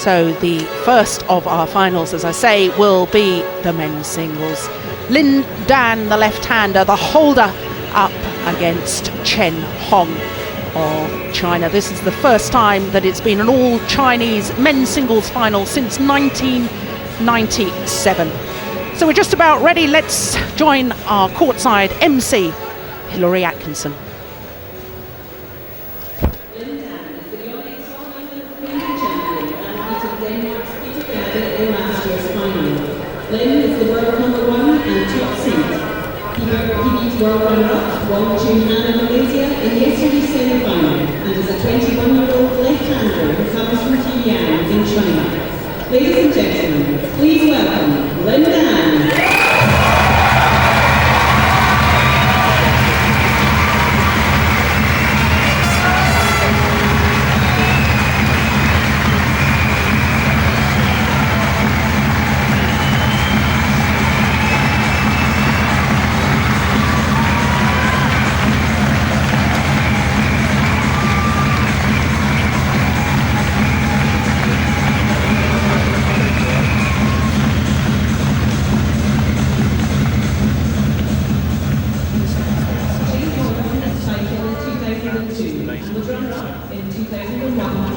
So the first of our finals, as I say, will be the men's singles. LinD, the left-hander, the holder, up against Chen Hong of China. This is the first time that it's been an all-Chinese men's singles final since 1997. So we're just about ready. Let's join our courtside MC, Hilary Atkinson. LinD is the world number 1 and top seed. He beat world runner-up Wong Chun-Han of Malaysia in yesterday's semi-final and is a 21-year-old left-hander who comes from Tianyang in China. Ladies and gentlemen, please welcome LinD.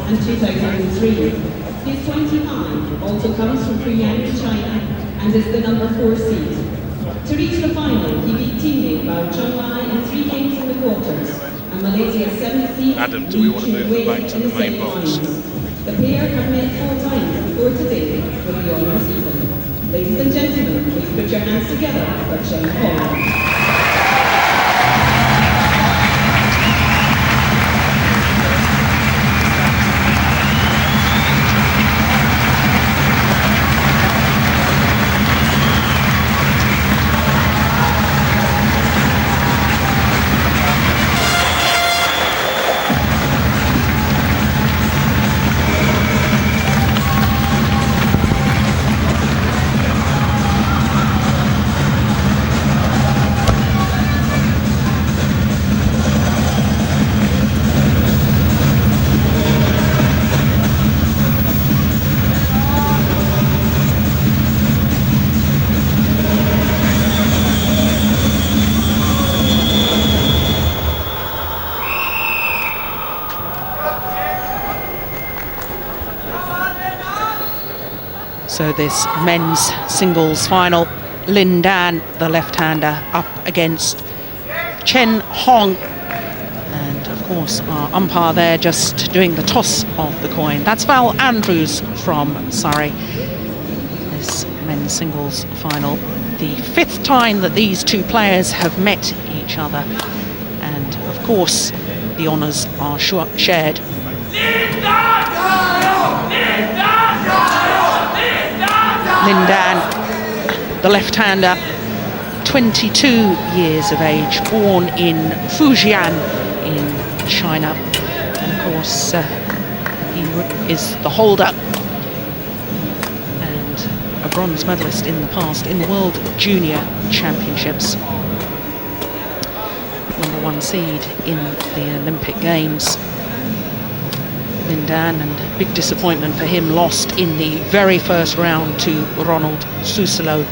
And 2003. He is 25, also comes from Tianyang, China, and is the number 4 seed. To reach the final, he beat teammate Bao Chunlai in 3 games in the quarters, and Malaysia's 7th seed Adam, do we want to move them back to the main box? The pair have met 4 times before today with the honours even. Ladies and gentlemen, please put your hands together for Chen Hong. So this men's singles final, LinD, the left-hander, up against Chen Hong. And of course our umpire there just doing the toss of the coin. That's Val Andrews from Surrey. This men's singles final, the 5th time that these two players have met each other. And of course the honours are shared. LinD, the left-hander, 22 years of age, born in Fujian in China. And of course, he is the holder and a bronze medalist in the past in the World Junior Championships. Number 1 seed in the Olympic Games. LinD, and big disappointment for him, lost in the very first round to Ronald Susilo.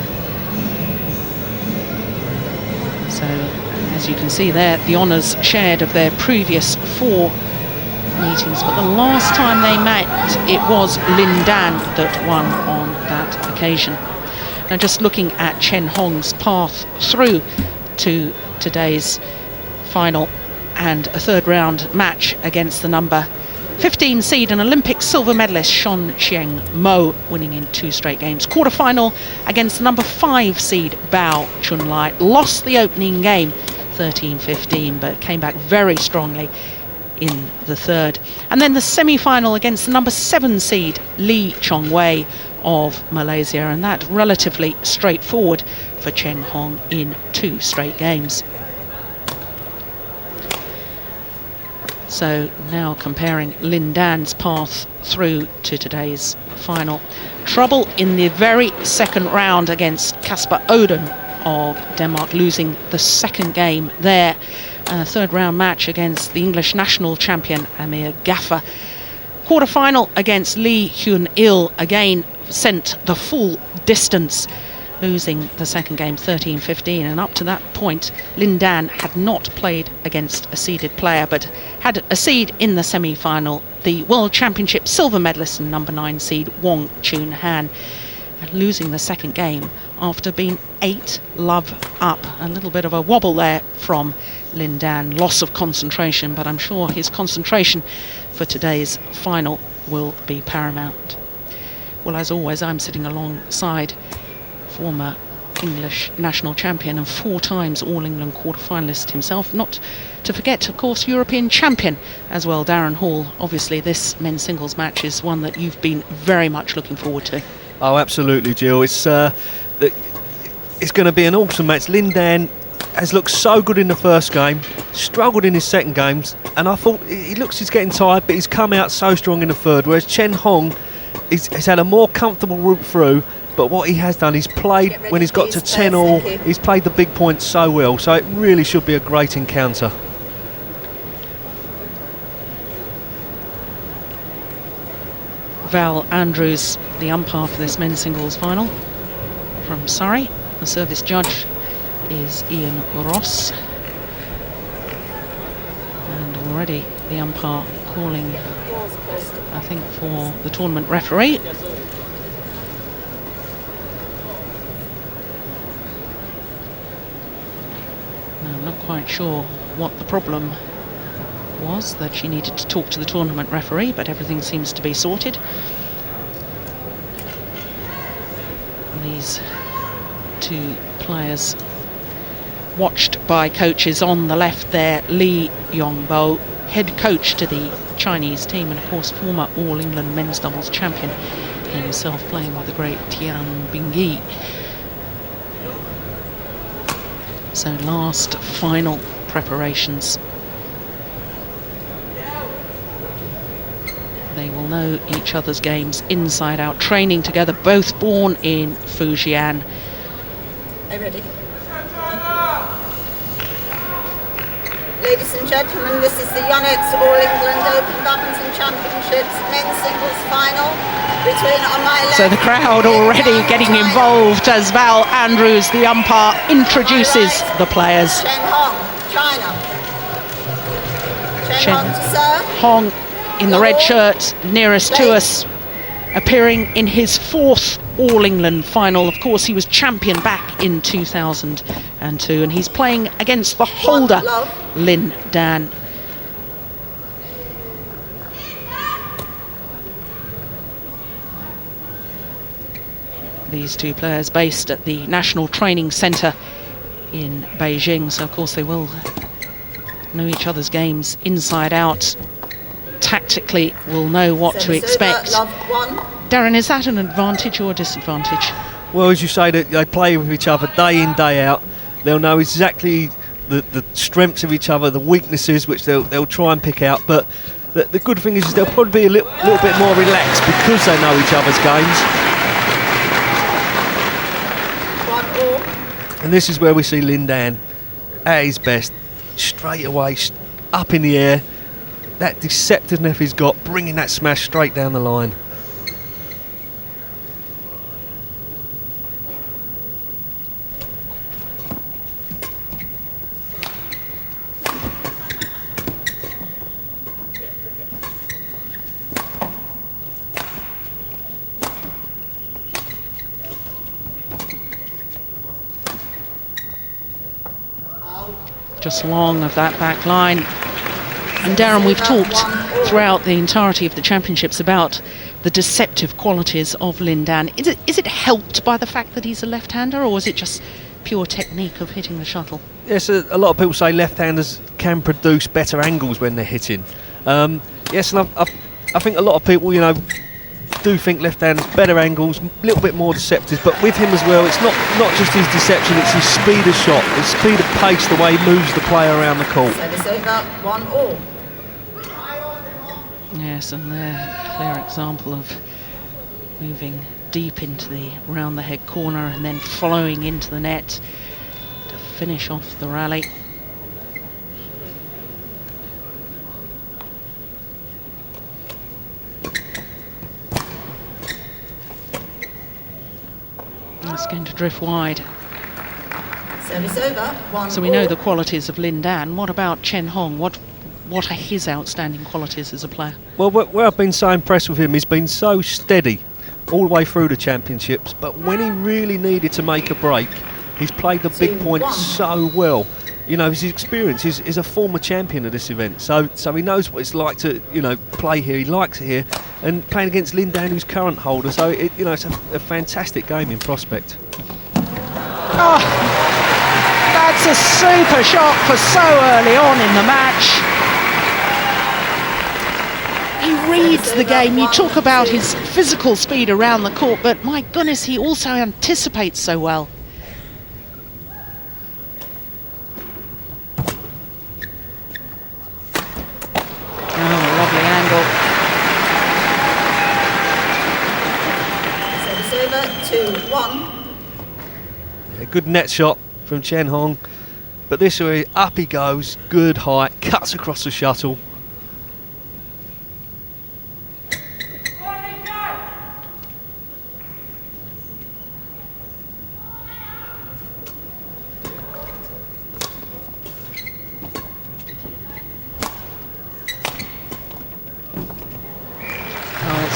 So, as you can see there, the honours shared of their previous 4 meetings, but the last time they met, it was LinD that won on that occasion. Now, just looking at Chen Hong's path through to today's final and a 3rd round match against the number 15 seed and Olympic silver medalist Sean Xiang Mo, winning in 2 straight games. Quarter-final against the number 5 seed Bao Chunlai. Lost the opening game 13-15, but came back very strongly in the 3rd. And then the semi-final against the number 7 seed Lee Chongwei of Malaysia, and that relatively straightforward for Chen Hong in 2 straight games. So now comparing LinD's path through to today's final. Trouble in the very 2nd round against Kasper Oden of Denmark, losing the 2nd game there. 3rd round match against the English national champion Amir Gaffer. Quarter-final against Lee Hyun-il, again sent the full distance, losing the second game 13-15, and up to that point LinD had not played against a seeded player but had a seed in the semi-final, the World Championship silver medalist and number 9 seed Wong Chun-han, losing the second game after being 8-love up. A little bit of a wobble there from LinD, loss of concentration, but I'm sure his concentration for today's final will be paramount. Well, as always, I'm sitting alongside former English national champion and 4 times All-England quarter-finalist himself, not to forget, of course, European champion as well, Darren Hall. Obviously, this men's singles match is one that you've been very much looking forward to. Oh, absolutely, Jill. It's going to be an awesome match. LinD has looked so good in the first game, struggled in his second games, and I thought he's getting tired, but he's come out so strong in the third, whereas Chen Hong has had a more comfortable route through, but what he has done, he's played when he's got to 10-all, he's played the big points so well, so it really should be a great encounter. Val Andrews, the umpire for this men's singles final from Surrey. The service judge is Ian Ross, and already the umpire calling, I think, for the tournament referee. Now, I'm not quite sure what the problem was, that she needed to talk to the tournament referee, but everything seems to be sorted. These 2 players watched by coaches on the left there, Lee Yongbo, head coach to the Chinese team, and of course former All-England men's doubles champion himself, playing with the great Tian Bingyi. So last final preparations. They will know each other's games inside out, training together, both born in Fujian. Are you ready? Ladies and gentlemen, this is the Yonex All-England Open Badminton Championships men's singles final between, on my left... So the crowd already getting involved as Val Andrews, the umpire, introduces the players. Chen Hong, China. Chen Hong to serve. Hong in the red shirt nearest to us, appearing in his 4th All-England final. Of course, he was champion back in 2002, and he's playing against the holder, LinD. These 2 players based at the National Training Centre in Beijing, so of course they will know each other's games inside out. Tactically will know what to expect. Darren, is that an advantage or a disadvantage? Well, as you say, that they play with each other day in, day out. They'll know exactly the strengths of each other, the weaknesses, which they'll try and pick out. But the good thing is they'll probably be a little bit more relaxed because they know each other's games. And this is where we see LinD at his best, straight away, up in the air. That deceptiveness he's got, bringing that smash straight down the line. Just long of that back line. And Darren, we've talked throughout the entirety of the championships about the deceptive qualities of LinD. Is it helped by the fact that he's a left-hander, or is it just pure technique of hitting the shuttle? Yes, a lot of people say left-handers can produce better angles when they're hitting. Yes, and I think a lot of people, do think left-handers better angles, a little bit more deceptive. But with him as well, it's not just his deception; it's his speed of shot, his speed of pace, the way he moves the player around the court. Service over, 1-all. Yes, and they're a clear example of moving deep into the round the head corner and then following into the net to finish off the rally. It's going to drift wide. Service over. 1 So we know the qualities of LinD. What about Chen Hong? What are his outstanding qualities as a player? Well, where I've been so impressed with him, he's been so steady all the way through the championships, but when he really needed to make a break, he's played the big points so well. You know, his experience is a former champion of this event, so he knows what it's like to, you know, play here. He likes it here, and playing against LinD, who's current holder, so you know, it's a fantastic game in prospect. Oh, that's a super shot for so early on in the match. He reads the game. You talk about his physical speed around the court, but my goodness, he also anticipates so well. Oh, lovely angle. Service over. 2-1. Yeah, good net shot from Chen Hong, but this way up he goes, good height, cuts across the shuttle.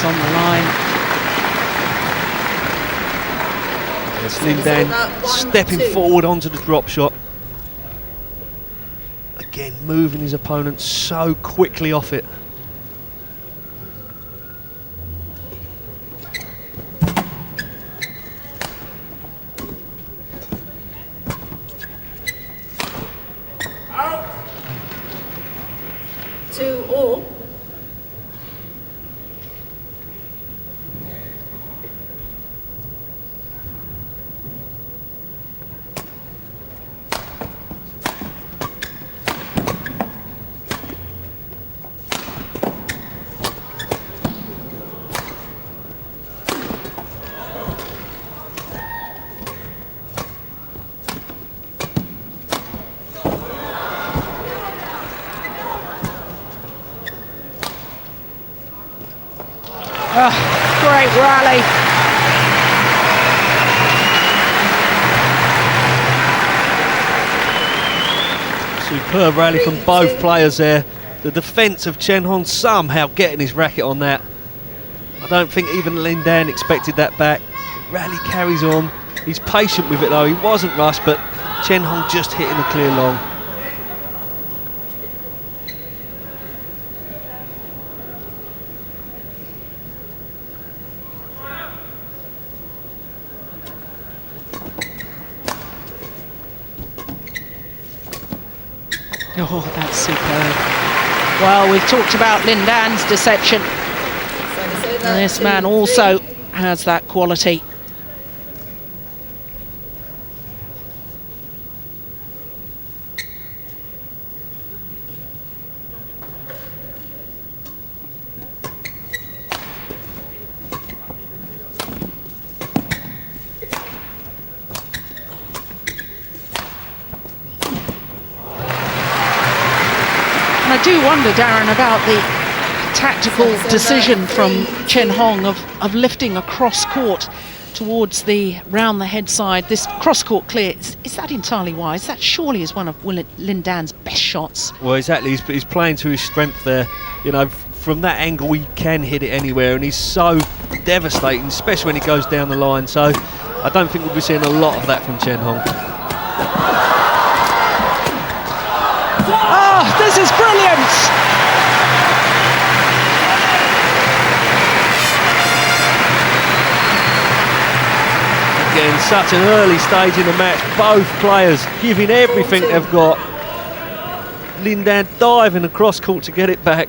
On the line. Yes, LinD stepping forward onto the drop shot. Again, moving his opponent so quickly off it. Out. 2-all. Great rally. Superb rally from both players there. The defence of Chen Hong somehow getting his racket on that. I don't think even LinD expected that back. Rally carries on. He's patient with it though. He wasn't rushed, but Chen Hong just hitting a clear long. Oh, that's superb. Well, we've talked about LinD's deception. And this man also has that quality. I do wonder, Darren, about the tactical decision from Chen Hong of lifting across court towards the round the head side. This cross court clear, is that entirely wise? That surely is one of LinD's best shots. Well, exactly. He's playing to his strength there. You know, from that angle he can hit it anywhere, and he's so devastating, especially when he goes down the line. So I don't think we'll be seeing a lot of that from Chen Hong. Oh, this is brilliant! Again, such an early stage in the match. Both players giving everything they've got. LinD diving across court to get it back.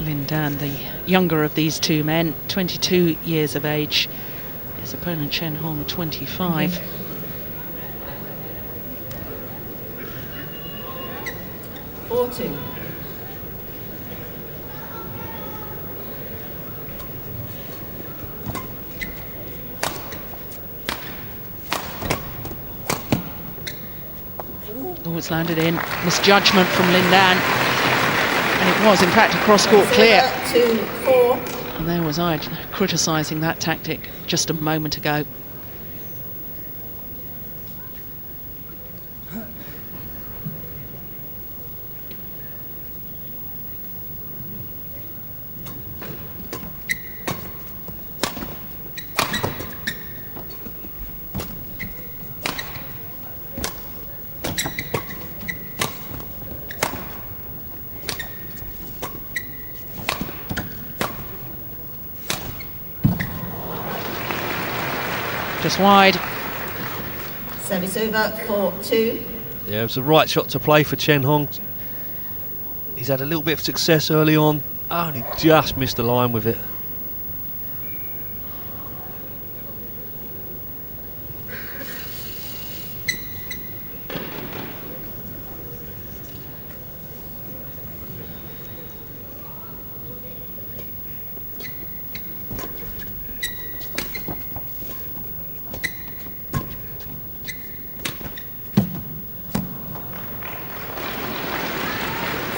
LinD, the younger of these two men, 22 years of age. His opponent Chen Hong, 25. Okay. 4-2. Oh, it's landed in. Misjudgment from LinD. And it was, in fact, a cross-court clear. 2-4. And there was I criticising that tactic just a moment ago. Just wide. Service over 4-2. Yeah, it was the right shot to play for Chen Hong. He's had a little bit of success early on, only just missed the line with it.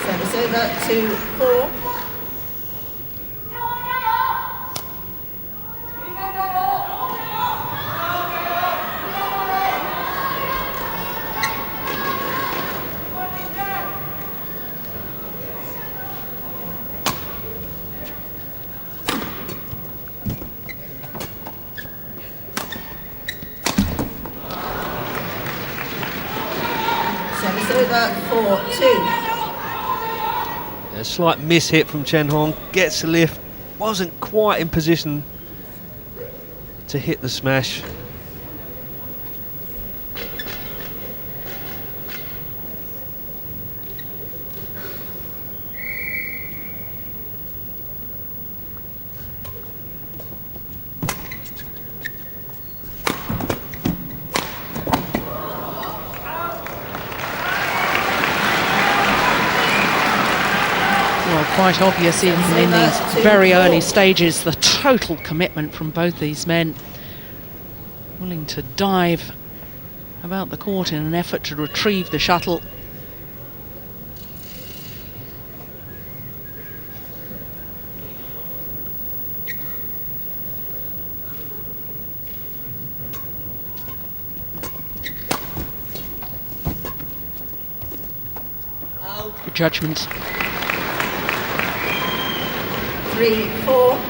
Service over 2-4. Service over 4-2. A slight miss hit from Chen Hong, gets the lift, wasn't quite in position to hit the smash. Quite obvious even in these very early stages, the total commitment from both these men, willing to dive about the court in an effort to retrieve the shuttle. Good judgment. 3-4.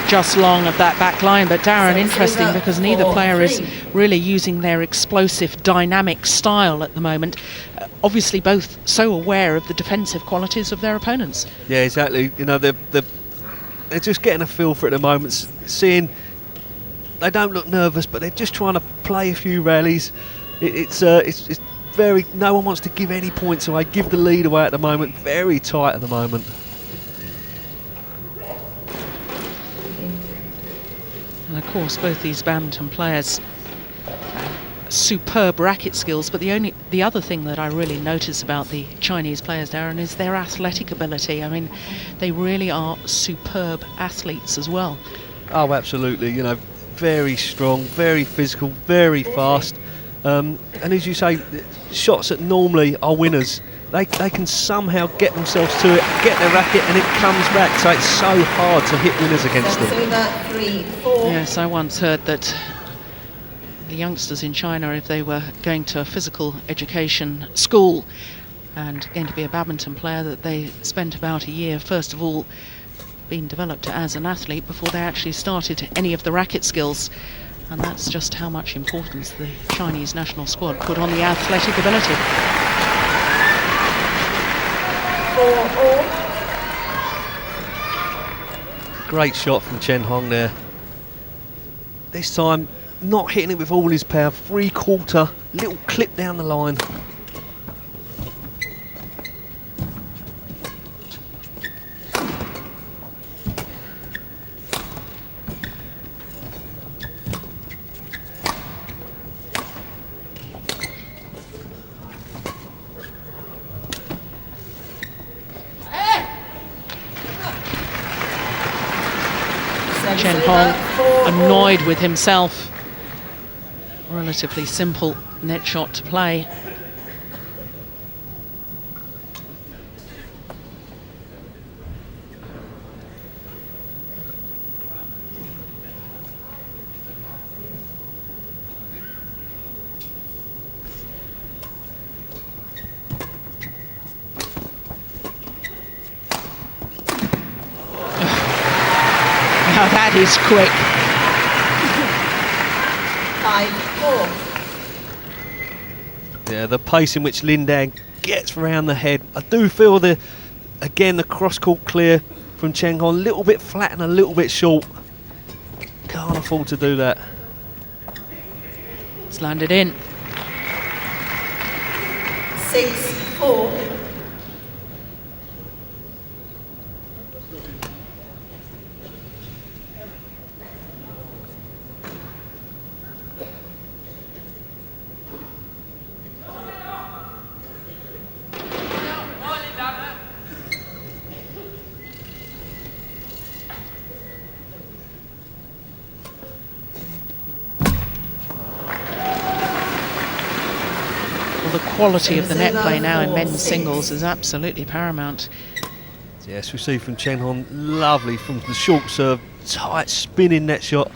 Just long of that back line, but Darren, interesting because neither player is really using their explosive, dynamic style at the moment. Obviously both so aware of the defensive qualities of their opponents. Yeah, exactly. You know, they're just getting a feel for it at the moment, seeing they don't look nervous, but they're just trying to play a few rallies. It's very, no one wants to give any points away, give the lead away at the moment. Very tight at the moment. And of course, both these badminton players, superb racket skills. But the other thing that I really notice about the Chinese players, Darren, is their athletic ability. I mean, they really are superb athletes as well. Oh, absolutely. You know, very strong, very physical, very fast. And as you say, shots that normally are winners, they can somehow get themselves to it, get their racket, and it comes back. So it's so hard to hit winners against them. 3-4. Yes, I once heard that the youngsters in China, if they were going to a physical education school and going to be a badminton player, that they spent about a year, first of all, being developed as an athlete before they actually started any of the racket skills. And that's just how much importance the Chinese national squad put on the athletic ability. 4-4. Great shot from Chen Hong there. This time not hitting it with all his power. 3/4, little clip down the line. Chen annoyed with himself. Relatively simple net shot to play. Now that is quick. 5-4. Yeah, the pace in which LinD gets round the head. I do feel the cross-court clear from Chen Hong, a little bit flat and a little bit short. Can't afford to do that. It's landed in. 6-4. The quality of the net play now in men's singles is absolutely paramount. Yes, we see from Chen Hong, lovely from the short serve, tight spinning net shot.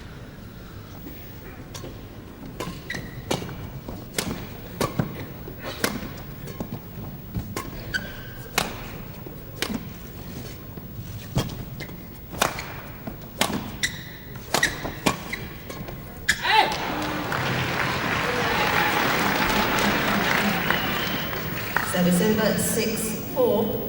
Service over 6-4.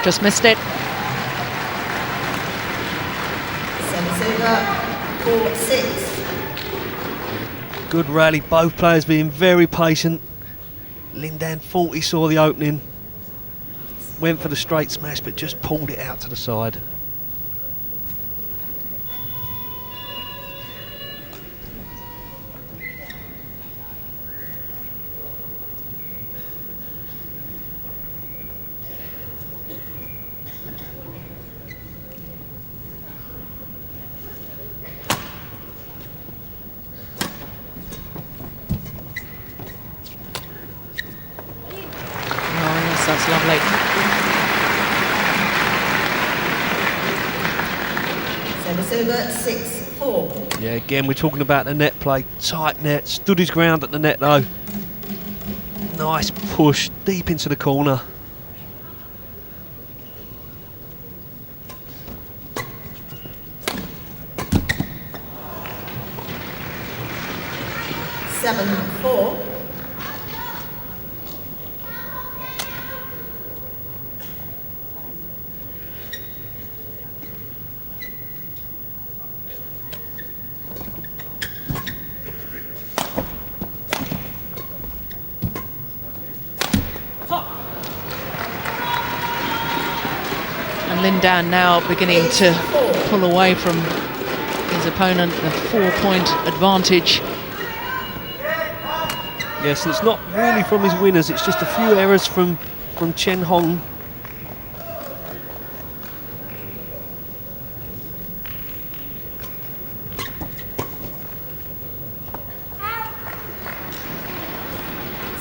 Just missed it. Service over 4-6. Good rally, both players being very patient. LinD thought he saw the opening, went for the straight smash, but just pulled it out to the side. That's lovely. Service over 6-4. Yeah, again, we're talking about the net play. Tight net, stood his ground at the net though. Nice push, deep into the corner. Seven, 4. And LinD now beginning to pull away from his opponent, the 4-point advantage. Yes, it's not really from his winners, it's just a few errors from Chen Hong.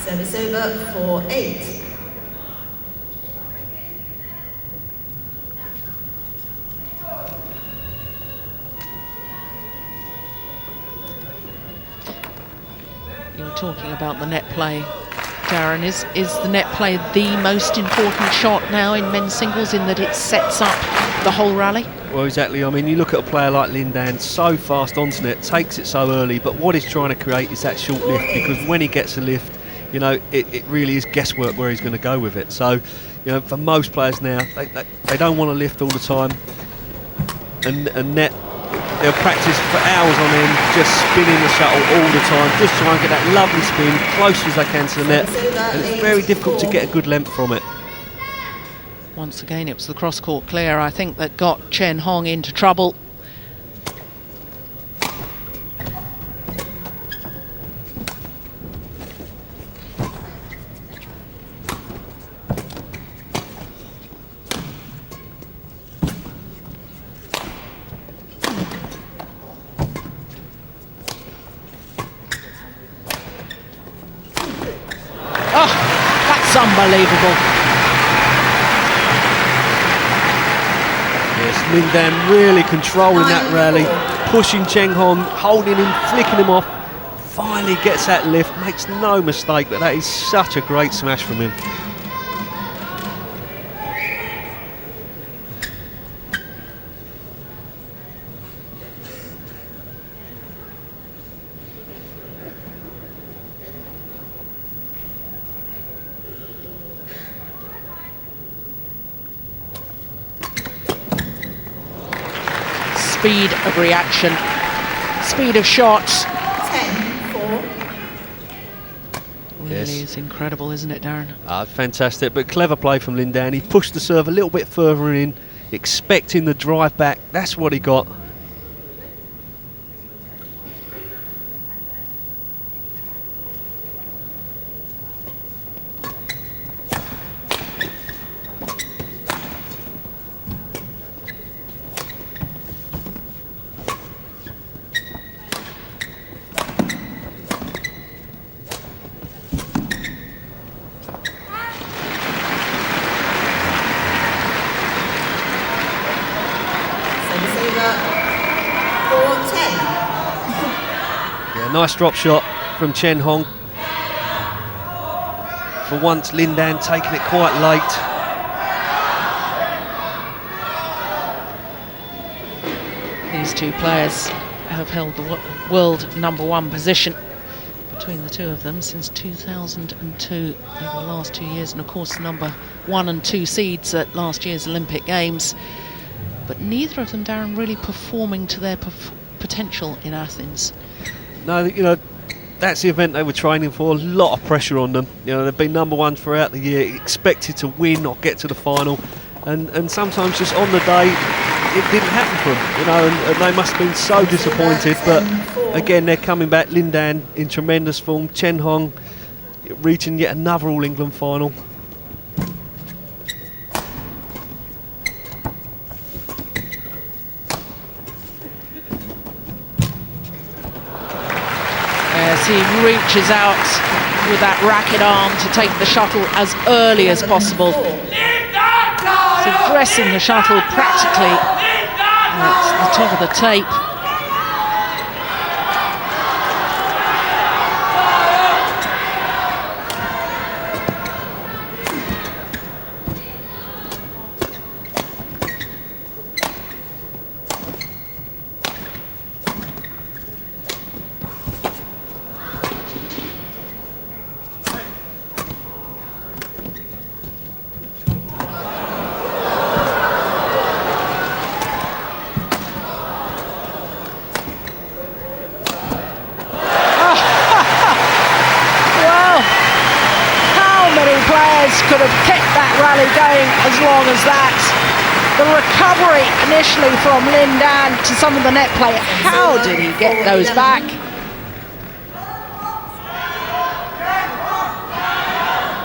Service over 4-8. talking about the net play, Darren, is the net play the most important shot now in men's singles, in that it sets up the whole rally? Well, exactly. I mean, you look at a player like LinD, so fast onto net, takes it so early, but what he's trying to create is that short lift, because when he gets a lift, you know, it really is guesswork where he's going to go with it. So, you know, for most players now, they don't want to lift all the time, and net, they'll practice for hours on end, just spinning the shuttle all the time, just trying to get that lovely spin close as they can to the net, and it's very difficult to get a good length from it. Once again, it was the cross-court clear, I think, that got Chen Hong into trouble. Oh, that's unbelievable. Yes, LinD really controlling that rally, pushing Chen Hong, holding him, flicking him off. Finally gets that lift, makes no mistake, but that is such a great smash from him. Speed of reaction, speed of shots. 10-4. Really Yes. is incredible, isn't it, Darren? Fantastic, but clever play from LinD. He pushed the serve a little bit further in, expecting the drive back. That's what he got. Yeah, nice drop shot from Chen Hong. For once, LinD taking it quite late. These two players have held the world #1 position between the two of them since 2002, over the last 2 years, and of course number 1 and 2 seeds at last year's Olympic Games. But neither of them, Darren, really performing to their potential in Athens. No, you know, that's the event they were training for. A lot of pressure on them. You know, they've been #1 throughout the year, expected to win or get to the final, and sometimes just on the day it didn't happen for them. You know, and they must have been so disappointed. But again, they're coming back. LinD in tremendous form. Chen Hong reaching yet another All England final. As he reaches out with that racket arm to take the shuttle as early as possible. He's addressing the shuttle practically at the top of the tape. Could have kept that rally going as long as that. The recovery initially from LinD to some of the net play. How did he get those back?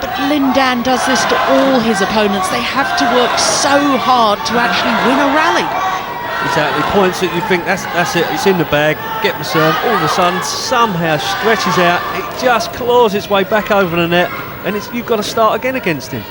But LinD does this to all his opponents. They have to work so hard to actually win a rally. Exactly, points that you think that's it, it's in the bag, get the serve, all of a sudden somehow stretches out, it just claws its way back over the net, and you've got to start again against him.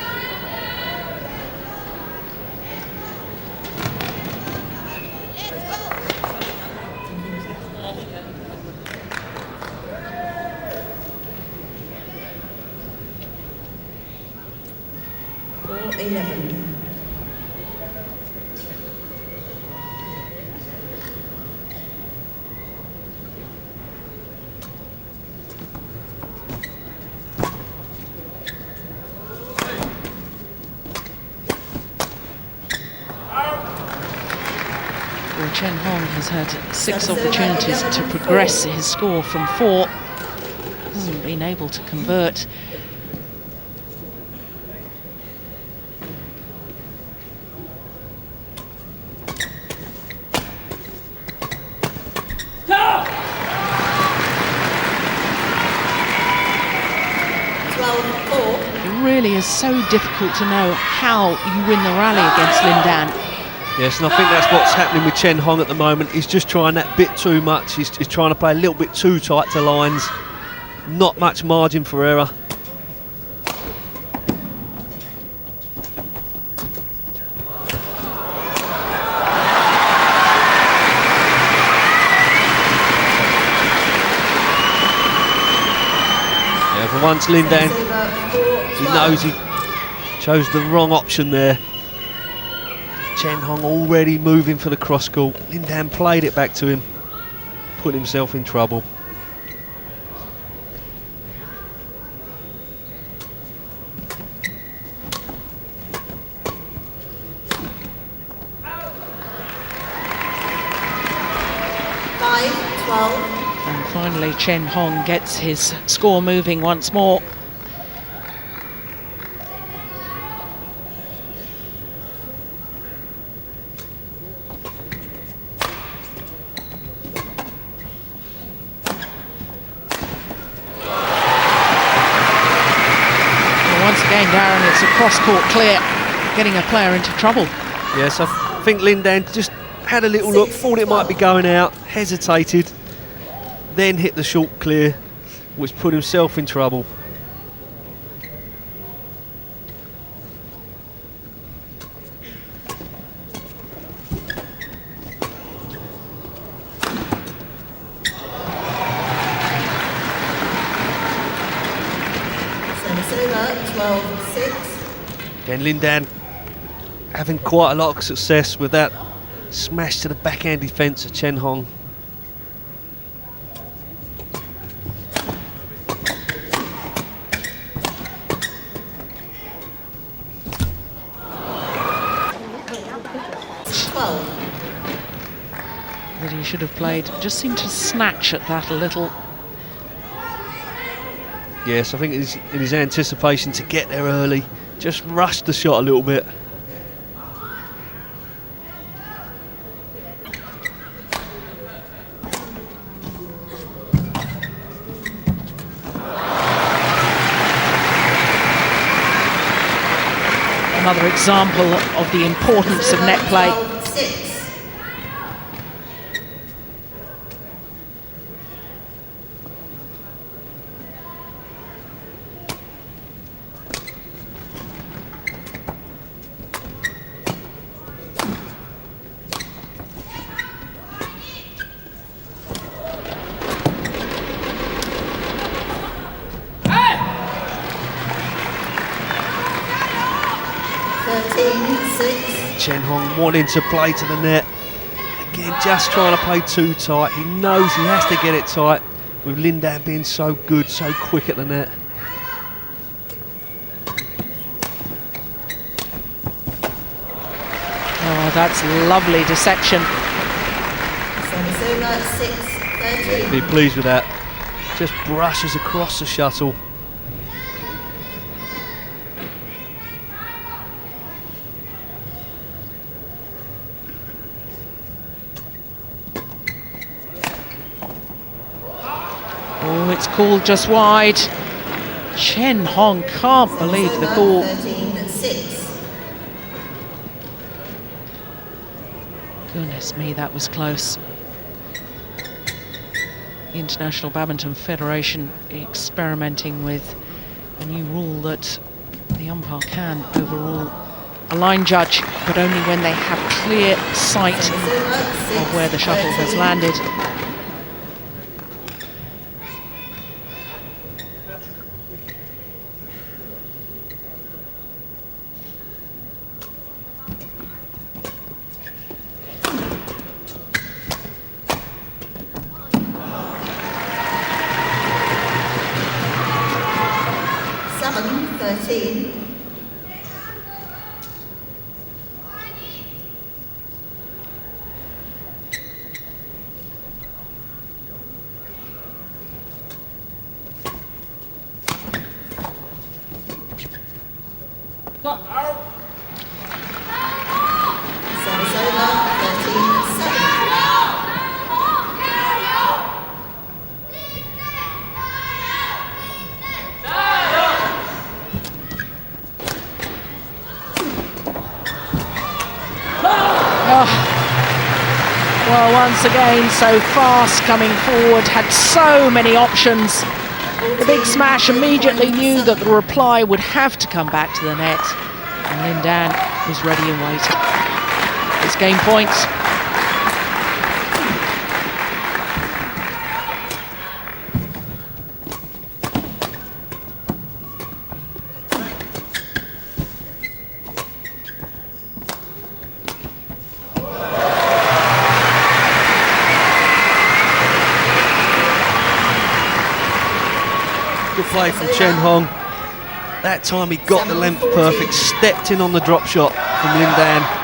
Well, Chen Hong has had 6 opportunities to progress his score from 4. Hasn't been able to convert. It really is so difficult to know how you win the rally against LinD. Yes, and I think that's what's happening with Chen Hong at the moment. He's just trying that bit too much. He's trying to play a little bit too tight to lines. Not much margin for error. Yeah, for once LinD, he knows he chose the wrong option there. Chen Hong already moving for the cross court. LinD played it back to him, put himself in trouble. And finally Chen Hong gets his score moving once more. Once again, Darren, it's a cross-court clear, getting a player into trouble. Yes, I think LinD just had a little look, thought it might be going out, hesitated, then hit the short clear, which put himself in trouble. Again, LinD having quite a lot of success with that smash to the backhand defence of Chen Hong. That he should have played, just seemed to snatch at that a little. Yes, I think in his anticipation to get there early, just rushed the shot a little bit. Another example of the importance of net play. Chen Hong wanting to play to the net. Again, just trying to play too tight. He knows he has to get it tight with LinD being so good, so quick at the net. Oh, that's lovely deception. Be pleased with that. Just brushes across the shuttle. Oh, it's called just wide. Chen Hong can't believe the call. Goodness me, that was close. The International Badminton Federation experimenting with a new rule that the umpire can overrule a line judge, but only when they have clear sight of where the shuttle has landed. Well, once again, so fast coming forward, had so many options. The big smash immediately knew that the reply would have to come back to the net. And LinD was ready and waiting. It's game point. Good play from Chen Hong. That time he got the length perfect, stepped in on the drop shot from LinD.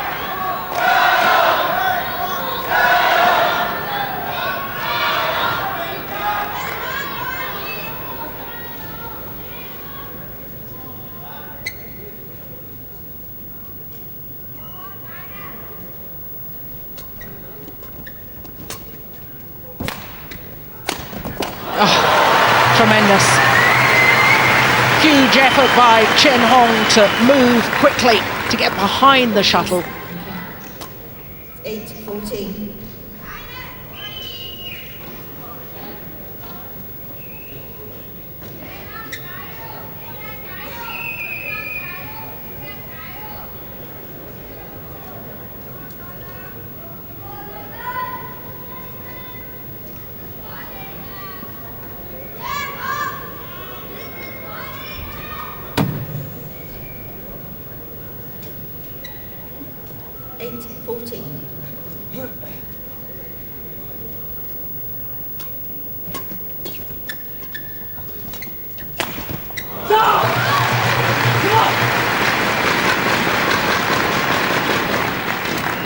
Tremendous. Huge effort by Chen Hong to move quickly to get behind the shuttle. 8-14.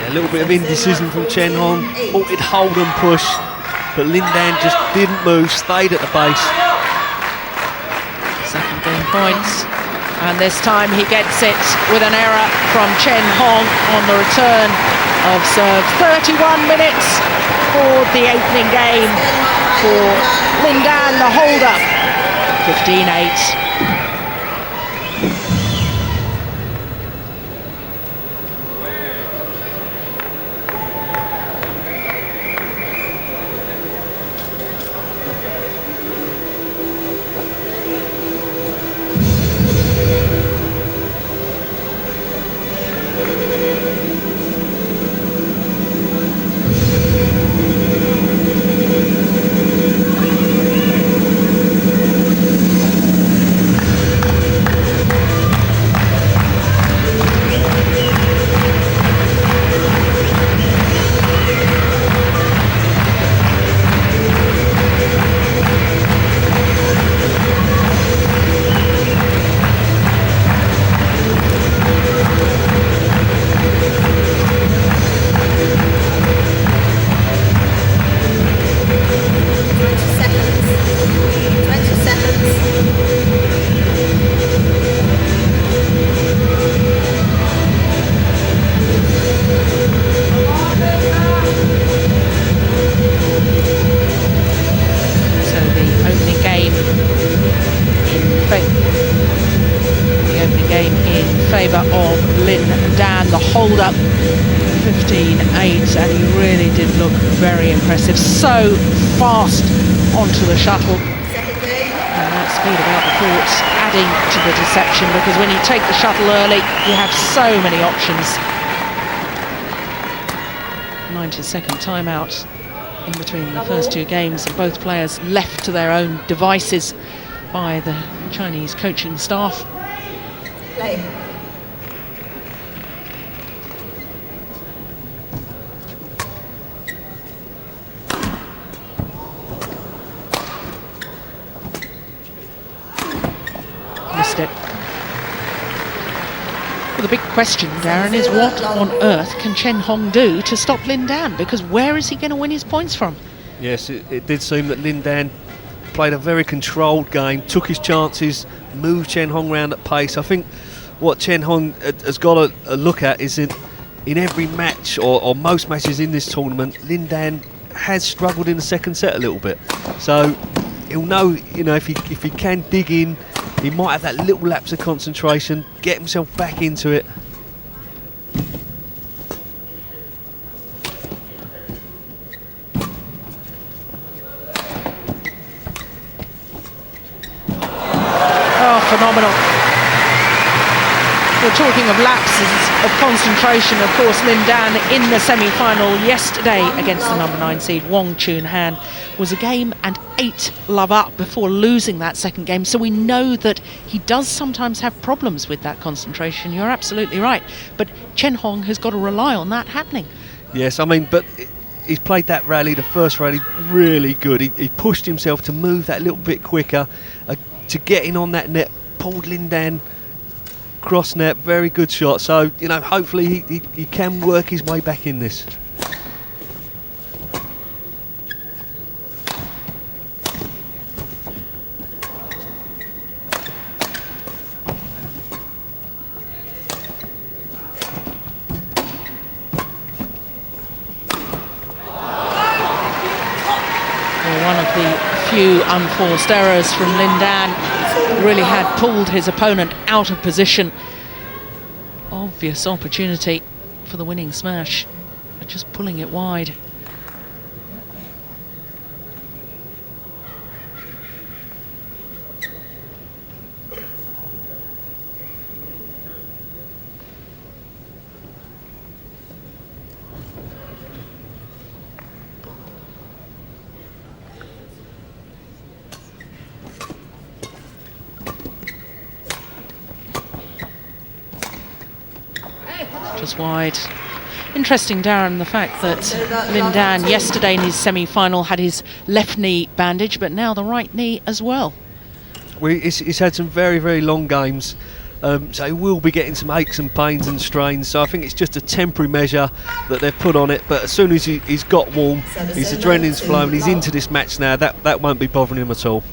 A little bit of indecision from Chen Hong. Thought he'd hold and push, but LinD just didn't move, stayed at the base. Second game points. And this time he gets it with an error from Chen Hong on the return of serve. 31 minutes for the opening game for LinD, the holder. 15-8. Of LinD, the hold-up, 15-8, and he really did look very impressive. So fast onto the shuttle, and that speed about the court adding to the deception, because when you take the shuttle early, you have so many options. 90-second timeout in between the first two games, and both players left to their own devices by the Chinese coaching staff. Play. Missed it. Well, the big question, Darren, is what on earth can Chen Hong do to stop LinD? Because where is he going to win his points from? Yes, it did seem that LinD played a very controlled game, took his chances, moved Chen Hong round at pace. I think what Chen Hong has got to look at is in every match, or most matches in this tournament, LinD has struggled in the second set a little bit. So he'll know, if he can dig in, he might have that little lapse of concentration, get himself back into it. phenomenal. We're talking of lapses of concentration. Of course, LinD in the semi-final yesterday against the number 9 seed Wong Chun Han was a game and 8 love up before losing that second game. So we know that he does sometimes have problems with that concentration. You're absolutely right. But Chen Hong has got to rely on that happening. Yes, I mean, but he's played that rally, the first rally, really good. He pushed himself to move that little bit quicker, to get in on that net, pulled LinD cross net, very good shot. So, you know, hopefully he can work his way back in this. One of the few unforced errors from LinD really had pulled his opponent out of position. Obvious opportunity for the winning smash, but just pulling it wide. Just wide. Interesting, Darren, the fact that LinD yesterday in his semi-final had his left knee bandaged, but now the right knee as well. He's had some very, very long games, so he will be getting some aches and pains and strains. So I think it's just a temporary measure that they've put on it. But as soon as he's got warm, his adrenaline's flowing, he's into this match now, that won't be bothering him at all.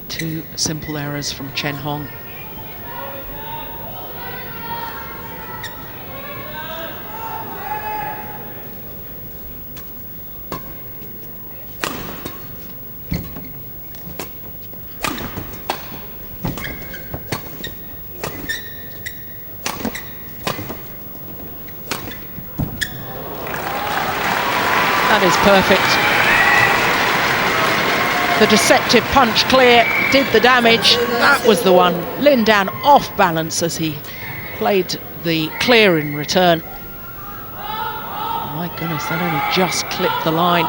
Two simple errors from Chen Hong. That is perfect. The deceptive punch clear did the damage. That was the one. LinD off balance as he played the clear in return. Oh my goodness, that only just clipped the line.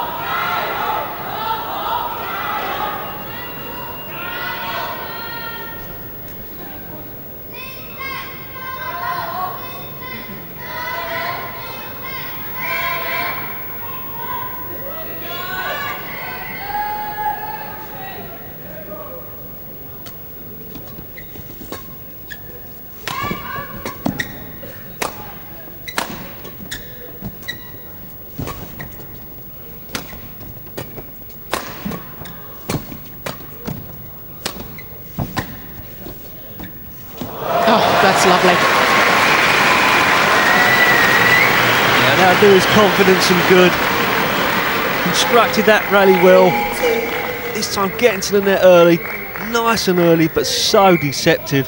That's lovely. Yeah, that'll do his confidence some good. Constructed that rally well. This time getting to the net early. Nice and early, but so deceptive.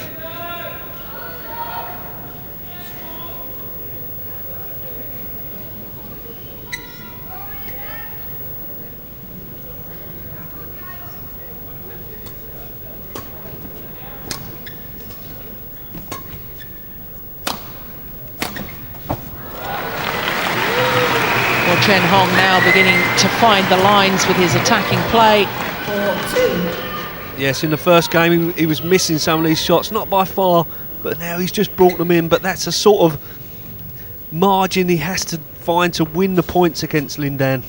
Chen Hong now beginning to find the lines with his attacking play. 4-2. Yes, in the first game he was missing some of these shots, not by far, but now he's just brought them in. But that's a sort of margin he has to find to win the points against LinD.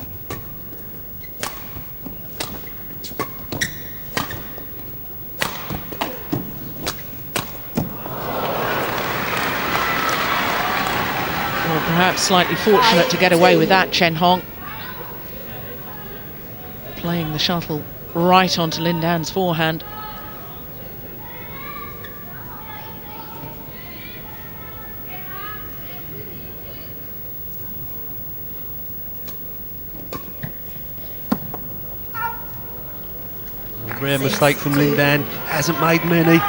perhaps slightly fortunate to get away with that, Chen Hong. Playing the shuttle right onto Lin Dan's forehand. Rare mistake from Lin Dan, hasn't made many.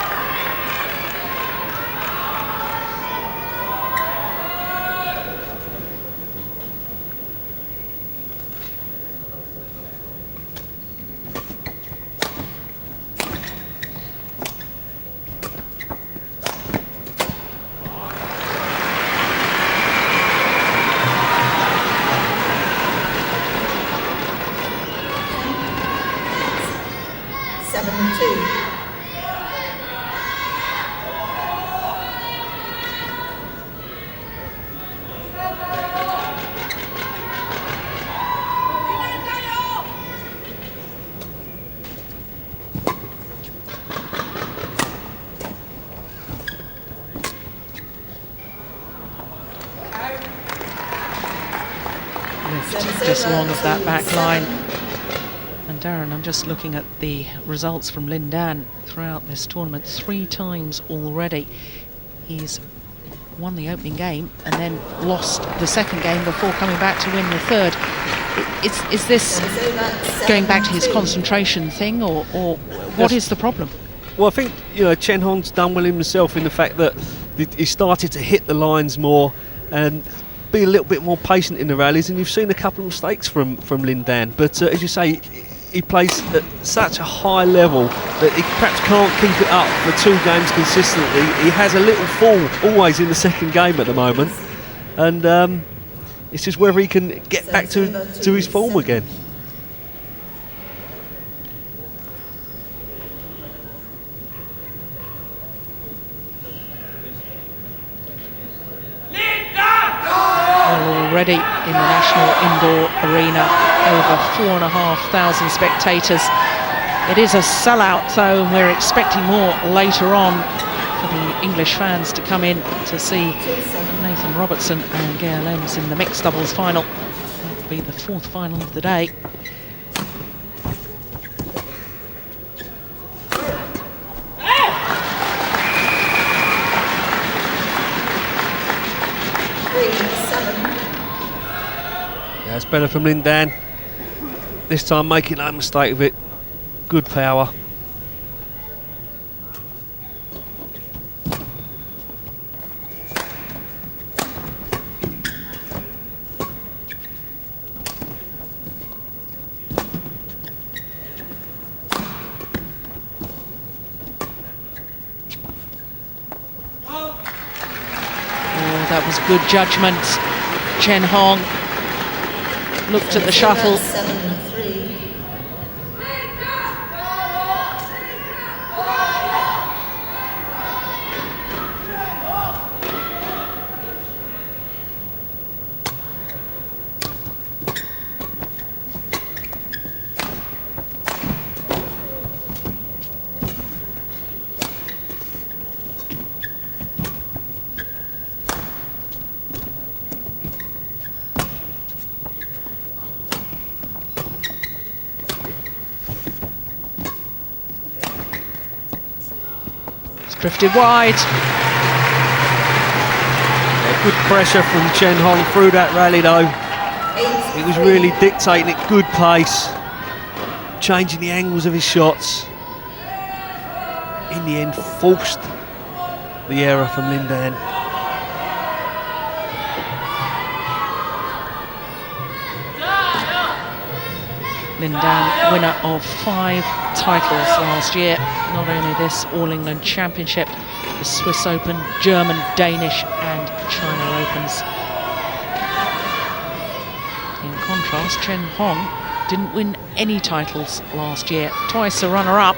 Just along of that back line. And Darren, I'm just looking at the results from Lin Dan throughout this tournament. 3 times already he's won the opening game and then lost the second game before coming back to win the third. Is this going back to his concentration thing, or what is the problem? Well, I think, you know, Chen Hong's done well himself in the fact that he started to hit the lines more and be a little bit more patient in the rallies, and you've seen a couple of mistakes from Lin Dan. But as you say, he plays at such a high level that he perhaps can't keep it up for 2 games consistently. He has a little fall always in the second game at the moment, and it's just whether he can get back to his form again. Already in the National Indoor Arena, over 4,500 spectators. It is a sellout though, and we're expecting more later on for the English fans to come in to see Nathan Robertson and Gail Ems in the mixed doubles final. That will be the 4th final of the day. That's better from Lin Dan. This time making no mistake of it. Good power. Oh, that was good judgment. Chen Hong looked at the shuttle. Drifted wide. Yeah, good pressure from Chen Hong through that rally though. He was really dictating it, good pace, changing the angles of his shots. In the end, forced the error from Lin Dan. Lin Dan, winner of 5 titles last year. Not only this All England Championship, the Swiss Open, German, Danish and China Opens. In contrast, Chen Hong didn't win any titles last year. Twice a runner-up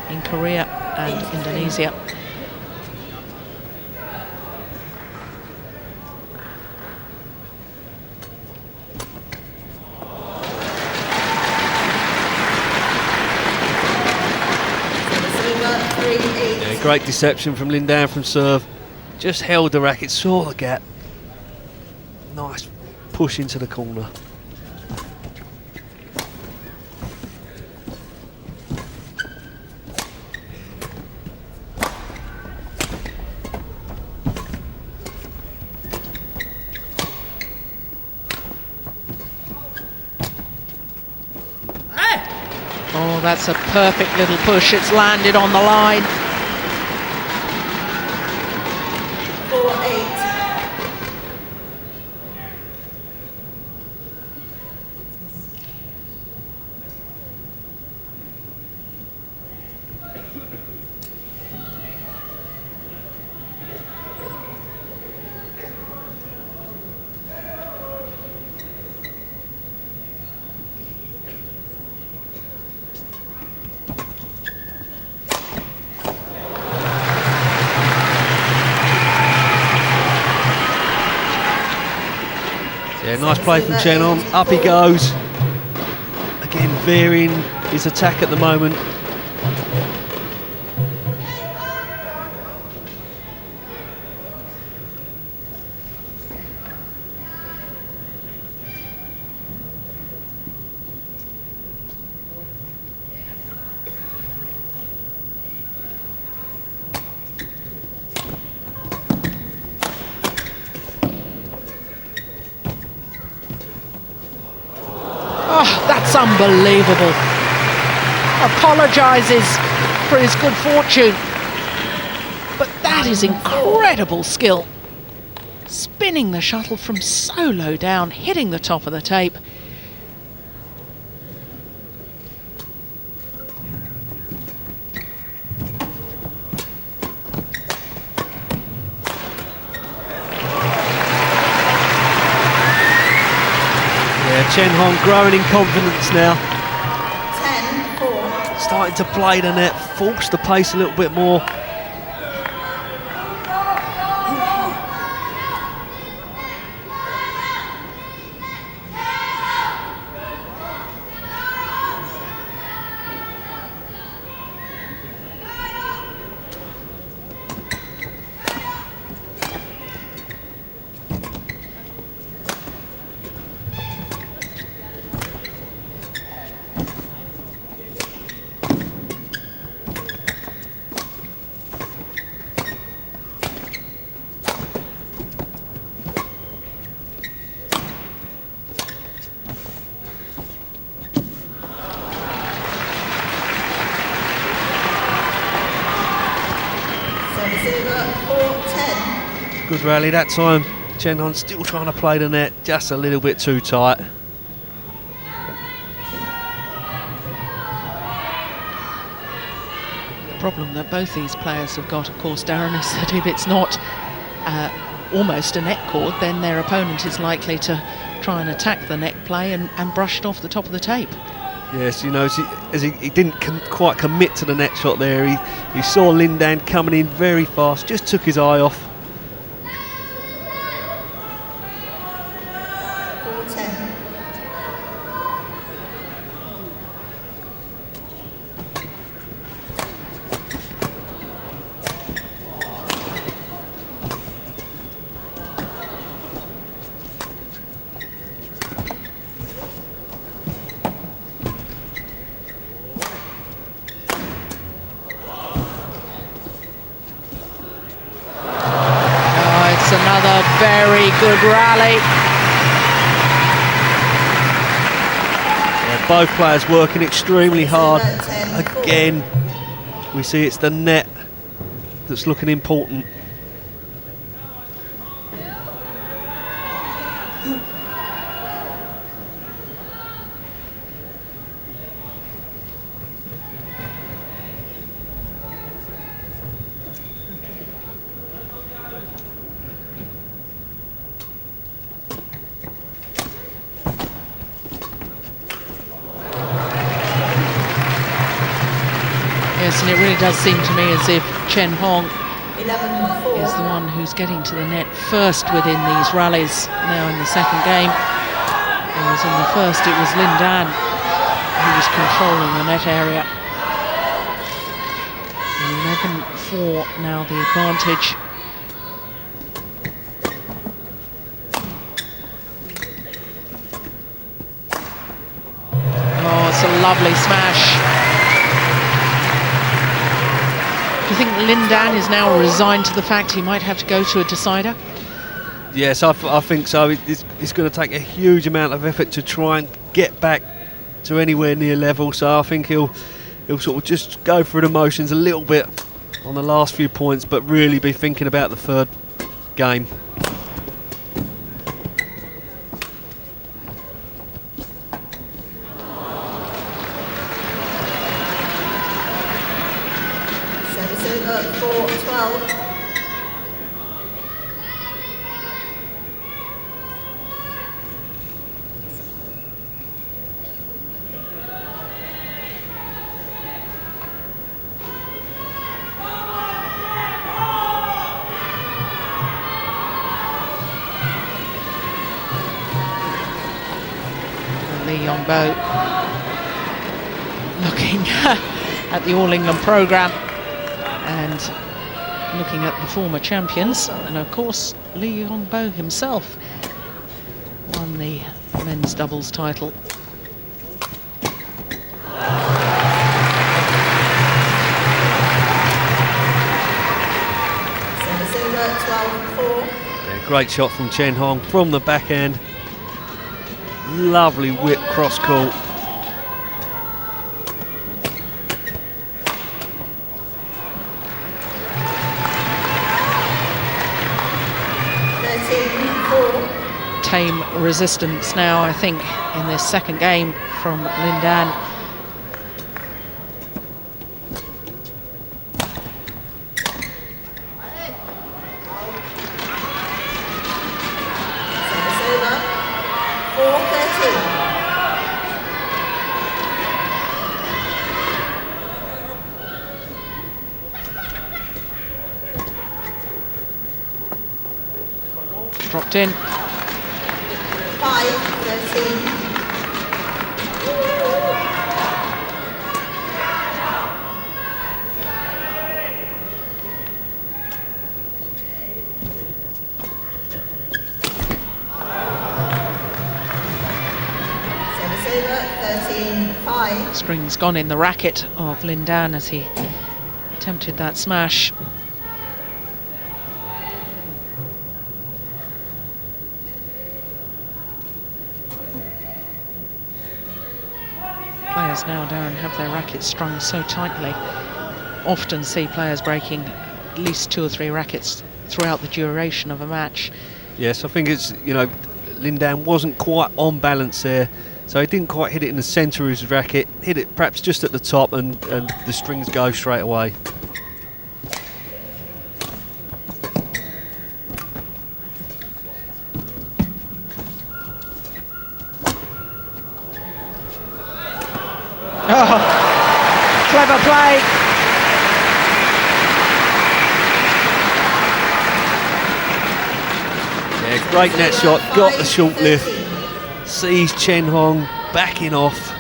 in Korea and Indonesia. Great deception from Lin Dan from serve. Just held the racket, saw the gap. Nice push into the corner. Oh, that's a perfect little push. It's landed on the line. 4-8. Yeah, nice play from Chen on. Up he goes. Again, varying his attack at the moment. Oh, that's unbelievable. Apologises for his good fortune. But that is incredible skill. Spinning the shuttle from so low down, hitting the top of the tape. Chen Hong growing in confidence now. 10-4. Starting to play the net, force the pace a little bit more. Good rally that time. Chen Hong still trying to play the net, just a little bit too tight. The problem that both these players have got, of course, Darren, is that if it's not almost a net cord, then their opponent is likely to try and attack the net play and brush it off the top of the tape. Yes, you know, as he didn't quite commit to the net shot there, he saw LinD coming in very fast, just took his eye off. 4-10. Another very good rally. Yeah, both players working extremely hard. Again, we see it's the net that's looking important. Yes, and it really does seem to me as if Chen Hong 11-4. is the one who's getting to the net first within these rallies now in the second game. Whereas in the first it was LinD who was controlling the net area. 11-4 now the advantage. That's a lovely smash. Do you think LinD is now resigned to the fact he might have to go to a decider? Yes, I think so. It's going to take a huge amount of effort to try and get back to anywhere near level. So I think he'll sort of just go through the motions a little bit on the last few points, but really be thinking about the third game. Service over 4-12. Boat looking at the All England programme and looking at the former champions, and of course Lee Yong-bo himself won the men's doubles title. Service over 12-4. Yeah, great shot from Chen Hong from the backhand. Lovely whip cross court. Tame resistance now, I think, in this second game from LinD. Dropped in. 5-13. Service over 13-5. String's gone in the racket of LinD as he attempted that smash. Players now, Darren, have their rackets strung so tightly. Often see players breaking at least 2 or 3 rackets throughout the duration of a match. Yes, I think it's, you know, LinD wasn't quite on balance there, so he didn't quite hit it in the centre of his racket, hit it perhaps just at the top, and the strings go straight away. Oh, clever play. Yeah, great net shot, got the short lift, sees Chen Hong backing off.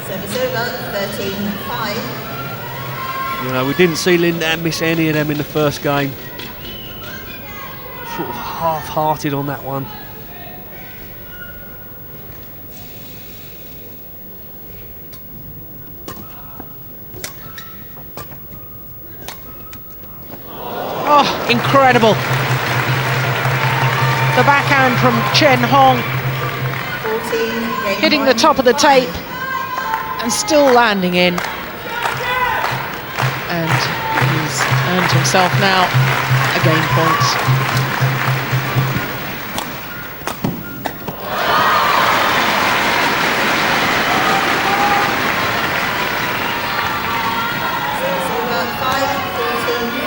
Service over 13-5. You know, we didn't see LinD miss any of them in the first game. Sort of half-hearted on that one. Oh, incredible. The backhand from Chen Hong, 14, hitting the top of the tape and still landing in. And he's earned himself now a game point. Service over 5-14.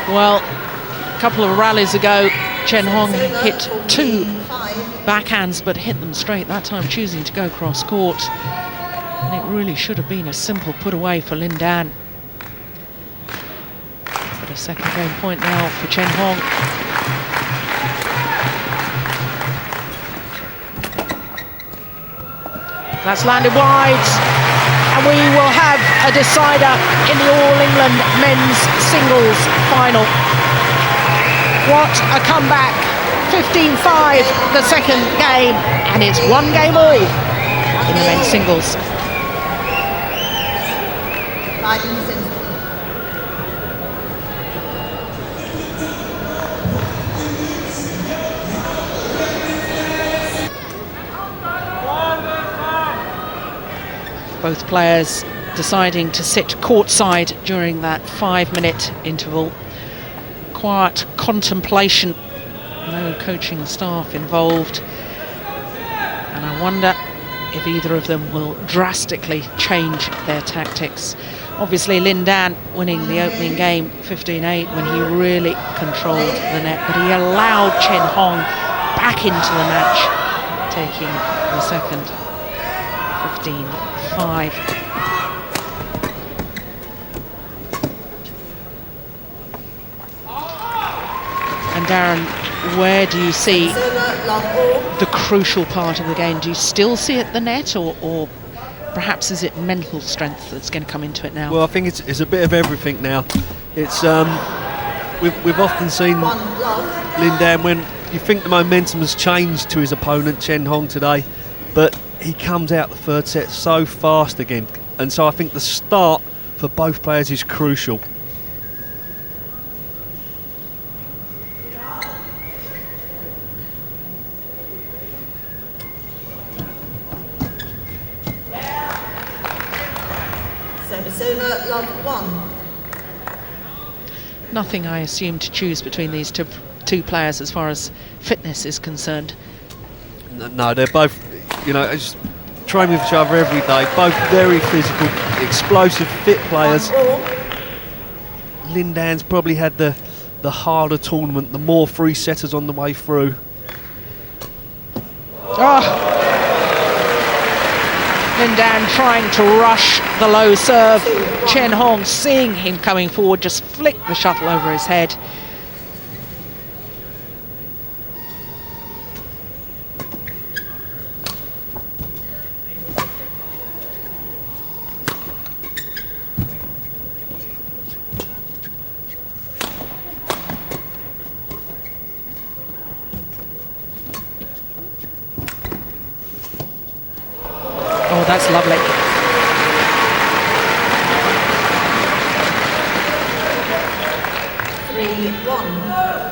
Well, a couple of rallies ago, Chen Hong hit 2 backhands, but hit them straight, that time choosing to go cross court. And it really should have been a simple put away for LinD. But a second game point now for Chen Hong. That's landed wide, and we will have a decider in the All England men's singles final. What a comeback! 15-5 the second game, and it's one game all in the men's singles. Badminton. Both players deciding to sit courtside during that 5-minute interval. Quiet contemplation, no coaching staff involved. And I wonder if either of them will drastically change their tactics. Obviously LinD winning the opening game 15-8 when he really controlled the net, but he allowed Chen Hong back into the match, taking the second 15-5. And Darren, where do you see the crucial part of the game? Do you still see it the net, or perhaps is it mental strength that's going to come into it now? Well, I think it's a bit of everything now. It's we've often seen LinD when you think the momentum has changed to his opponent Chen Hong today, but he comes out the third set so fast again, and so I think the start for both players is crucial. Service over, love 1. Nothing, I assume, to choose between these two players as far as fitness is concerned. No, they're both, you know, just train with each other every day. Both very physical, explosive, fit players. LinD's probably had the harder tournament, the more free setters on the way through. LinD trying to rush the low serve. Chen Hong, seeing him coming forward, just flicked the shuttle over his head. Oh, that's lovely.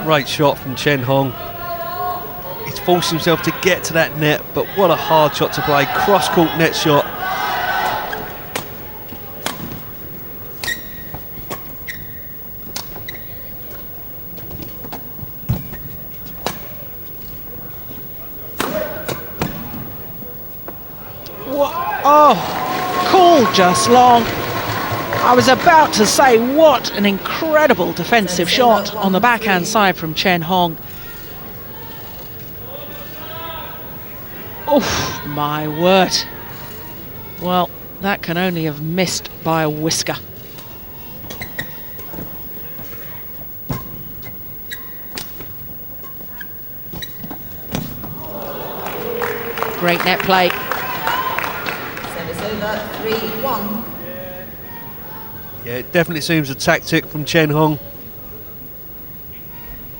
Great shot from Chen Hong. He's forced himself to get to that net, but what a hard shot to play. Cross-court net shot. Oh, cool, just long. I was about to say, what an incredible defensive shot on the backhand side from Chen Hong. Oh, my word. Well, that can only have missed by a whisker. Great net play. Service over, 3-1. Yeah, it definitely seems a tactic from Chen Hong.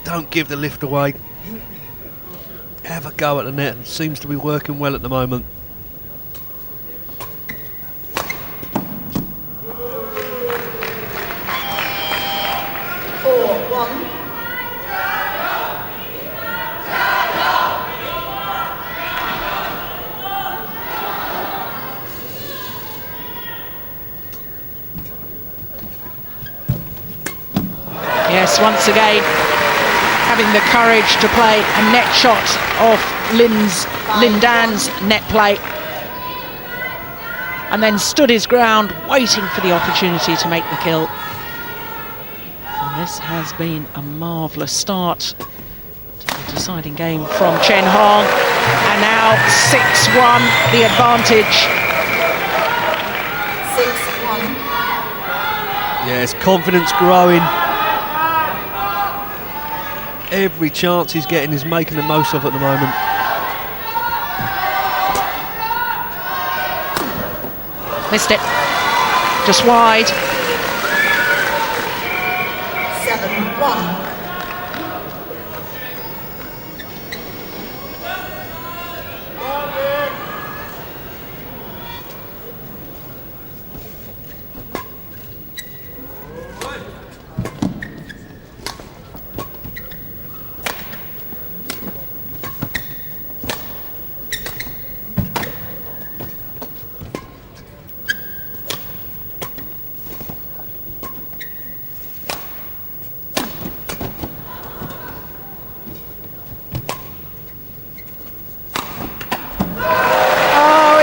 Don't give the lift away. Have a go at the net. It seems to be working well at the moment. Yes, once again, having the courage to play a net shot off LinD's net play, and then stood his ground, waiting for the opportunity to make the kill. And this has been a marvellous start to the deciding game from Chen Hong, and now 6-1 the advantage. 6-1. Yes, confidence growing. Every chance he's getting is making the most of at the moment. Missed it. Just wide. 7-1.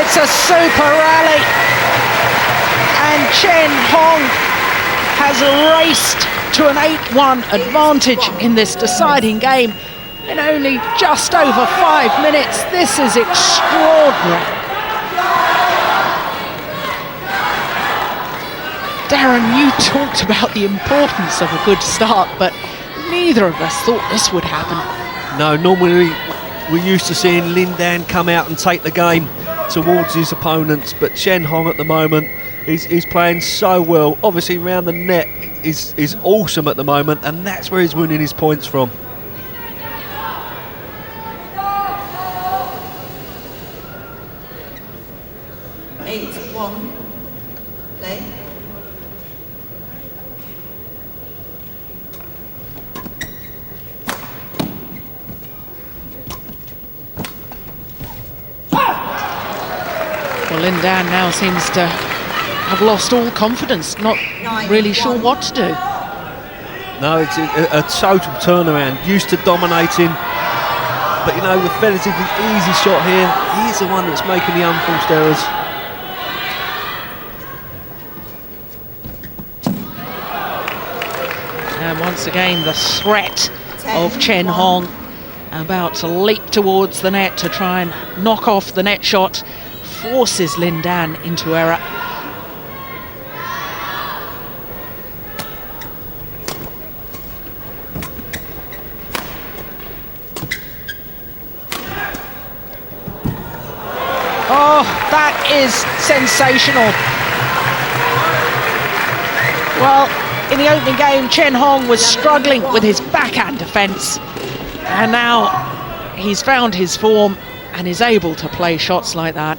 It's a super rally, and Chen Hong has raced to an 8-1 advantage in this deciding game in only just over 5 minutes. This is extraordinary. Darren, you talked about the importance of a good start, but neither of us thought this would happen. No, normally we're used to seeing LinD come out and take the game towards his opponents, but Chen Hong at the moment, he's playing so well. Obviously round the net is awesome at the moment, and that's where he's winning his points from. Play. Well, LinD now seems to have lost all confidence, not really sure what to do. No, it's a total turnaround. Used to dominating, but you know, the relatively easy shot here, he's the one that's making the unforced errors. And once again, the threat of Chen Hong about to leap towards the net to try and knock off the net shot forces LinD into error. Oh, that is sensational. Well, in the opening game, Chen Hong was struggling with his backhand defence, and now he's found his form and is able to play shots like that.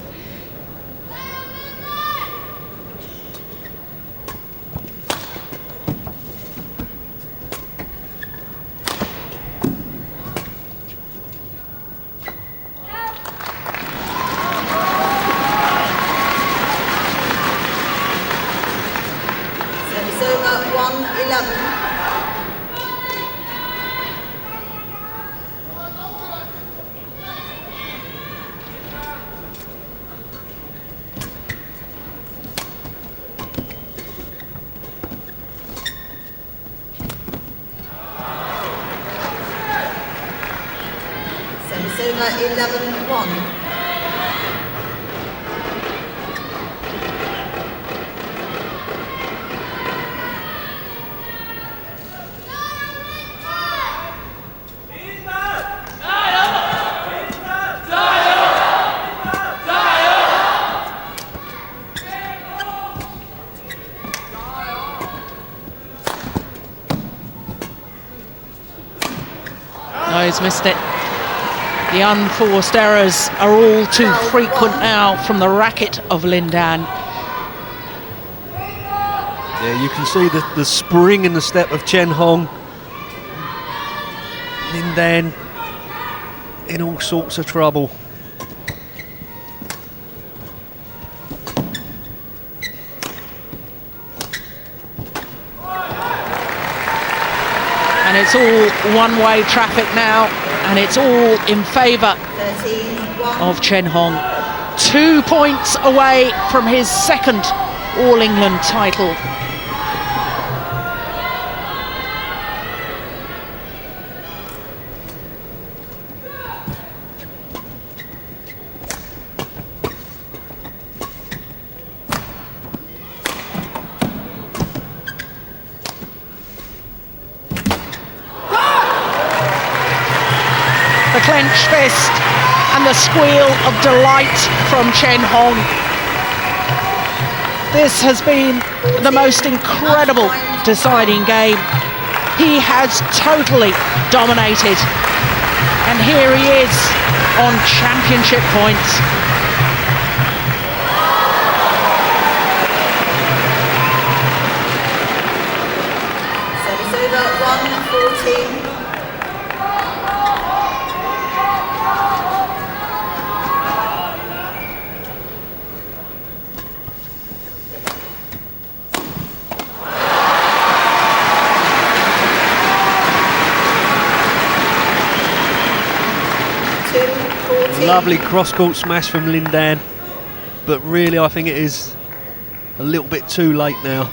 Service over 11-1. No, he's missed it. The unforced errors are all too frequent now from the racket of LinD. Yeah, you can see the spring in the step of Chen Hong. LinD in all sorts of trouble. And it's all one-way traffic now, and it's all in favour of Chen Hong. 2 points away from his second All England title. the clenched fist and the squeal of delight from Chen Hong. This has been the most incredible deciding game. He has totally dominated. And here he is on championship points. Service over, 1-14. Lovely cross-court smash from LinD, but really I think it is a little bit too late now.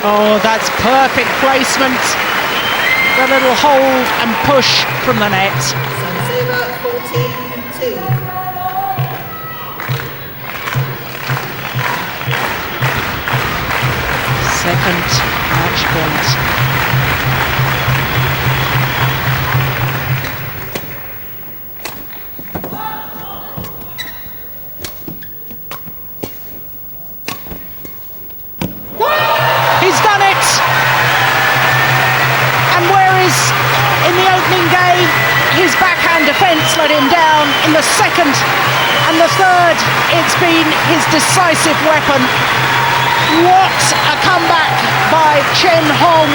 Oh, that's perfect placement. The little hold and push from the net. Service over, 14-2. Second match point. He's done it! And whereas in the opening game his backhand defence let him down, in the second and the third it's been his decisive weapon. What a comeback by Chen Hong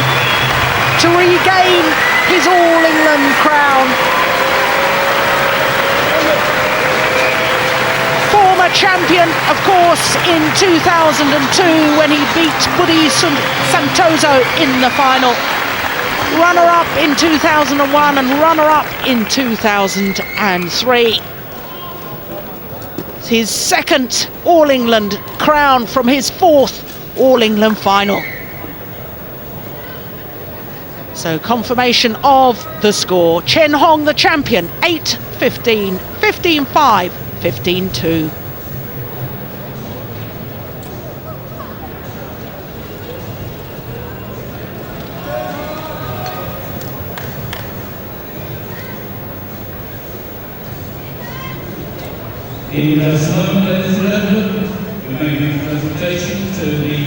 to regain his All-England crown. Former champion, of course, in 2002 when he beat Budi Santoso in the final. Runner-up in 2001 and runner-up in 2003. It's his second All-England crown from his fourth All-England final. So confirmation of the score. Chen Hong the champion, 8-15, 15-5, 15-2. In the sum, ladies and gentlemen, we make a presentation to the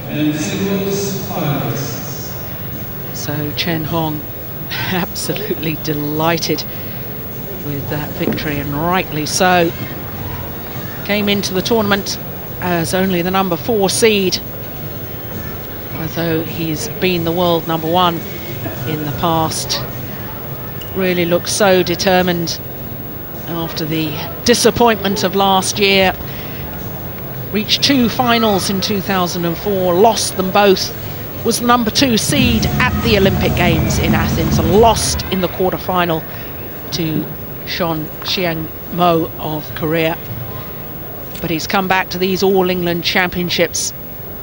men's singles finalists. So Chen Hong absolutely delighted with that victory, and rightly so. Came into the tournament as only the number 4 seed, although he's been the world number 1 in the past. Really looks so determined after the disappointment of last year. Reached 2 finals in 2004, lost them both. Was the number 2 seed at the Olympic Games in Athens and lost in the quarter-final to Sean Chiang-mo of Korea. But he's come back to these All-England Championships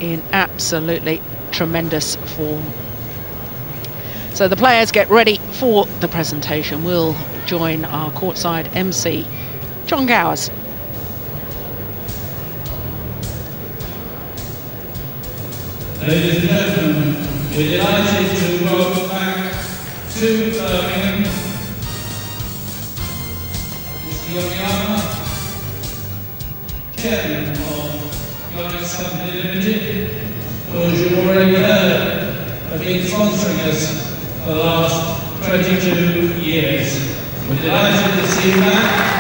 in absolutely tremendous form. So the players get ready for the presentation. We'll join our courtside MC, John Gowers. Ladies and gentlemen, we're delighted to welcome back to Birmingham Mr. Yokoyama, Chairman of Yonex Company Limited, who, as you've already heard, have been sponsoring us for the last 22 years. We're delighted to see you back.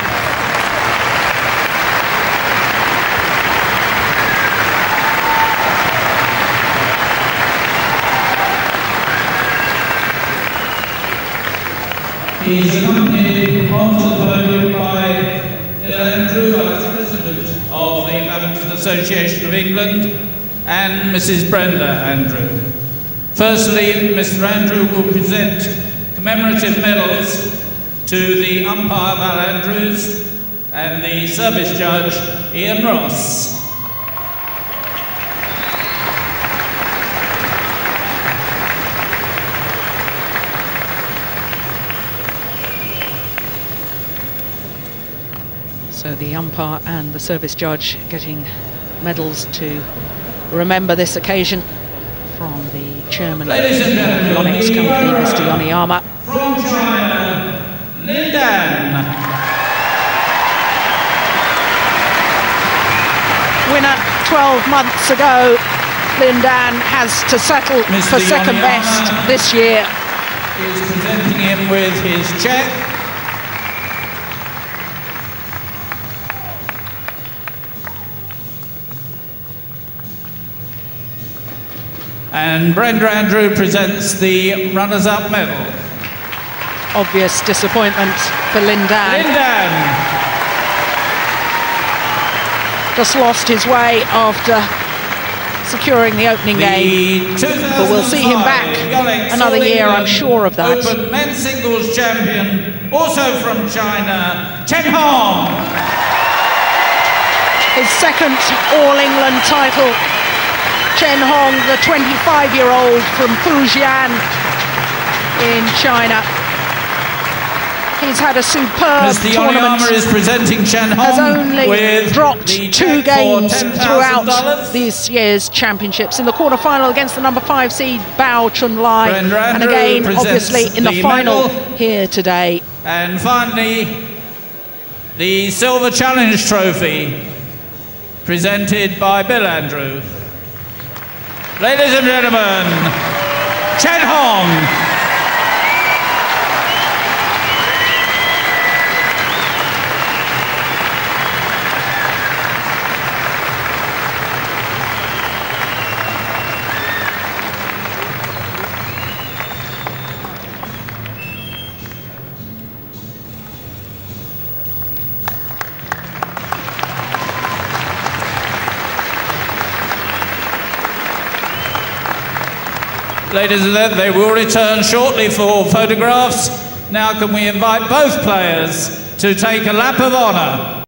He's accompanied onto the podium by Andrew, Vice President of the Badminton Association of England, and Mrs. Brenda Andrew. Firstly, Mr. Andrew will present commemorative medals to the umpire Val Andrews and the service judge Ian Ross. So the umpire and the service judge getting medals to remember this occasion from the chairman of the Yonex company, Mr. Yoneyama. From China, LinD. Winner 12 months ago. LinD has to settle Mr. for second Yoneyama best this year. Is presenting him with his cheque. And Brenda Andrew presents the runners-up medal. Obvious disappointment for LinD. LinD. Just lost his way after securing the opening game. But we'll see him back another year, I'm sure of that. Open men's singles champion, also from China, Chen Hong. His second All-England title. Chen Hong, the 25-year-old from Fujian in China. He's had a superb Mr. tournament. Yoneyama is presenting Chen Hong Has only with dropped the 2 cheque games for $10,000. throughout this year's championships. In the quarter-final against the number 5 seed Bao Chunlai, Brenda and Andrew again, presents obviously, in the the final medal. here today. And finally, the Silver Challenge Trophy, presented by Bill Andrew. Ladies and gentlemen, Chen Hong. Ladies and gentlemen, they will return shortly for photographs. Now can we invite both players to take a lap of honour.